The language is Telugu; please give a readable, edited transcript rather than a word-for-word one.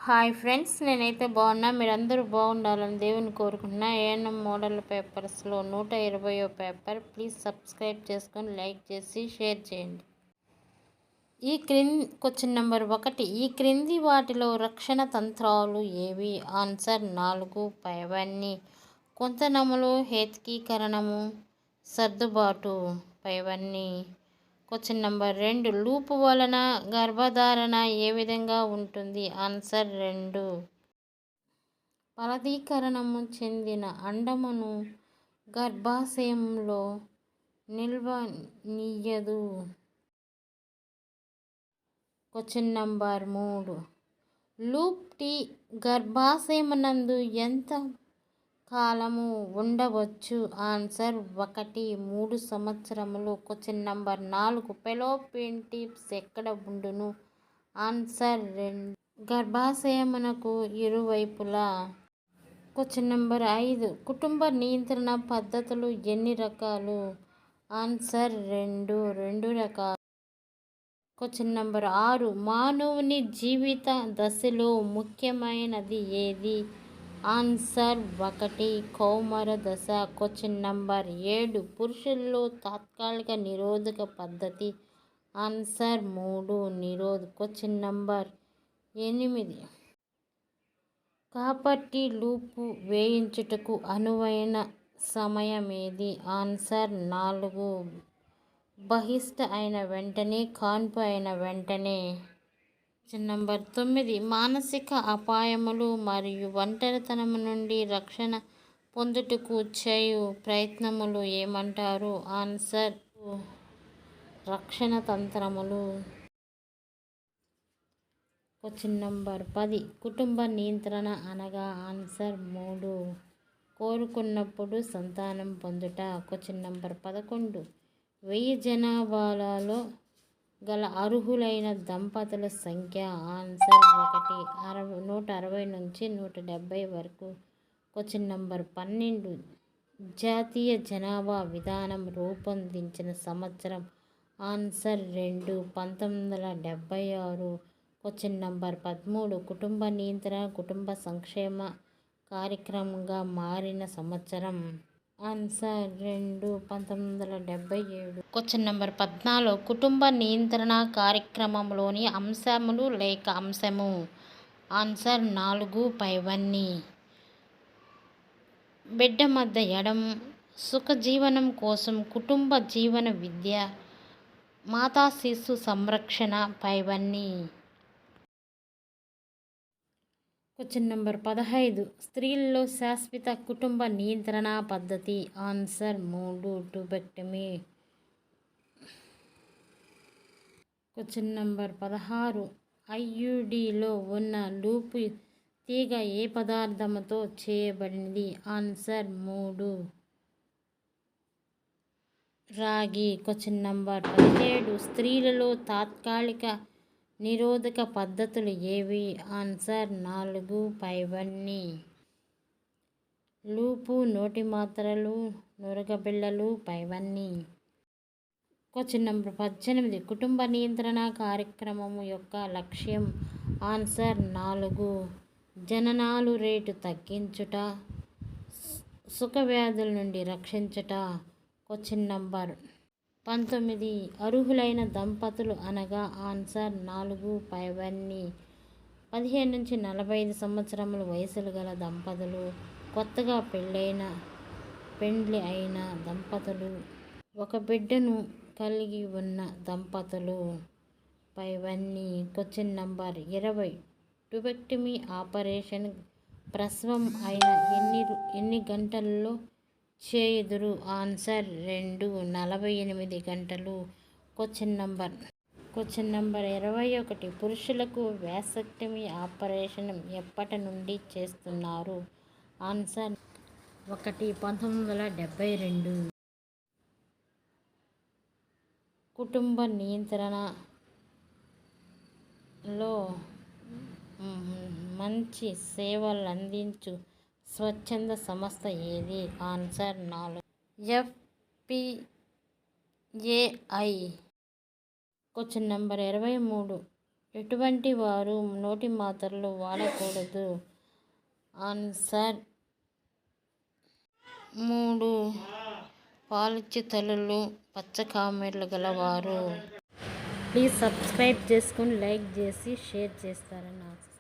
హాయ్ ఫ్రెండ్స్, నేనైతే బాగున్నా. మీరందరూ బాగుండాలని దేవుని కోరుకుంటున్నా. ఏఎన్ఎం మోడల్ పేపర్స్లో 120వ పేపర్. ప్లీజ్ సబ్స్క్రైబ్ చేసుకొని లైక్ చేసి షేర్ చేయండి. Question number 1. ఈ క్రింది వాటిలో రక్షణ తంత్రాలు ఏవి? ఆన్సర్ 4 పైవన్నీ. కొంతనములు, హేతుకీకరణము, సర్దుబాటు పైవన్నీ. Question number 2. లూపు వలన గర్భధారణ ఏ విధంగా ఉంటుంది? ఆన్సర్ 2. ఫలదీకరణము చెందిన అండమును గర్భాశయంలో నిల్వనీయదు. Question number 3. లూప్ టీ గర్భాశయమునందు ఎంత కాలము ఉండవచ్చు? ఆన్సర్ 1 3 సంవత్సరములు. Question number 4. ఫెలోపియన్ ట్యూబ్స్ ఎక్కడ ఉండును? ఆన్సర్ 2 గర్భాశయమునకు ఇరువైపులా. Question number 5. కుటుంబ నియంత్రణ పద్ధతులు ఎన్ని రకాలు? ఆన్సర్ 2 రకాలు. Question number 6. మానవుని జీవిత దశలో ముఖ్యమైనది ఏది? ఆన్సర్ 1 కౌమార దశ. Question number 7. పురుషుల్లో తాత్కాలిక నిరోధక పద్ధతి? Answer 3 Nirodh. Question number 8. Copper T loop వేయించుటకు అనువైన సమయమేది? ఆన్సర్ 4 బహిష్ట అయిన వెంటనే, కాన్పు అయిన వెంటనే. Question number 9. మానసిక అపాయములు మరియు ఒంటరితనము నుండి రక్షణ పొందుటకు చేయు ప్రయత్నములు ఏమంటారు? ఆన్సర్ రక్షణ తంత్రములు. Question number 10. కుటుంబ నియంత్రణ అనగా? ఆన్సర్ 3 కోరుకున్నప్పుడు సంతానం పొందుట. Question number 11. 1000 జనాభాలో గల అర్హులైన దంపతుల సంఖ్య? ఆన్సర్ 1 160 నుంచి 170 వరకు. Question number 12. జాతీయ జనాభా విధానం రూపొందించిన సంవత్సరం? ఆన్సర్ 2 1976. Question number 13. కుటుంబ నియంత్రణ కుటుంబ సంక్షేమ కార్యక్రమంగా మారిన సంవత్సరం? ఆన్సర్ 2 1977. Question number 14. కుటుంబ నియంత్రణ కార్యక్రమంలోని అంశములు లేక అంశము? ఆన్సర్ 4 పైవన్నీ. బిడ్డ మధ్య ఎడం సుఖజీవనం కోసం కుటుంబ జీవన విద్య, మాతా శిశు సంరక్షణ పైవన్నీ. Question number 15. స్త్రీలలో శాశ్వత కుటుంబ నియంత్రణ పద్ధతి? Answer 3 tubectomy. Question number 16. ఐయుడిలో ఉన్న లూపు తీగ ఏ పదార్థముతో చేయబడినది? ఆన్సర్ 3 రాగి. Question number 17. స్త్రీలలో తాత్కాలిక నిరోధక పద్ధతులు ఏవి? ఆన్సర్ 4 పైవన్నీ. లూపు, నోటి మాత్రలు, నురగబిళ్ళలు పైవన్నీ. Question number 18. కుటుంబ నియంత్రణ కార్యక్రమము యొక్క లక్ష్యం? ఆన్సర్ 4 జననాలు రేటు తగ్గించుట, సుఖ వ్యాధుల నుండి రక్షించుట. Question number 19. అర్హులైన దంపతులు అనగా? ఆన్సర్ 4 పైవన్నీ. 15 నుంచి 45 సంవత్సరముల వయసులు గల దంపతులు, కొత్తగా పెండ్లి అయిన దంపతులు, ఒక బిడ్డను కలిగి ఉన్న దంపతులు పైవన్నీ. Question number 20. ట్యూబెక్టమీ ఆపరేషన్ ప్రసవం అయిన ఎన్ని గంటల్లో చేయుదురు? ఆన్సర్ 2 48 గంటలు. Question number 21. పురుషులకు వ్యాసక్టమీ ఆపరేషన్ ఎప్పటి నుండి చేస్తున్నారు? ఆన్సర్ 1 1972. కుటుంబ నియంత్రణలో మంచి సేవలందించు స్వచ్ఛంద సంస్థ ఏది? Answer 4 FPAI. Question number 23. ఎటువంటి వారు నోటి మాత్రలు వాడకూడదు? ఆన్సర్ 3 పాలిచ్చే తలలు పచ్చ కామెర్లు గలవారు. ప్లీజ్ సబ్స్క్రైబ్ చేసుకొని లైక్ చేసి షేర్ చేస్తారని ఆశ.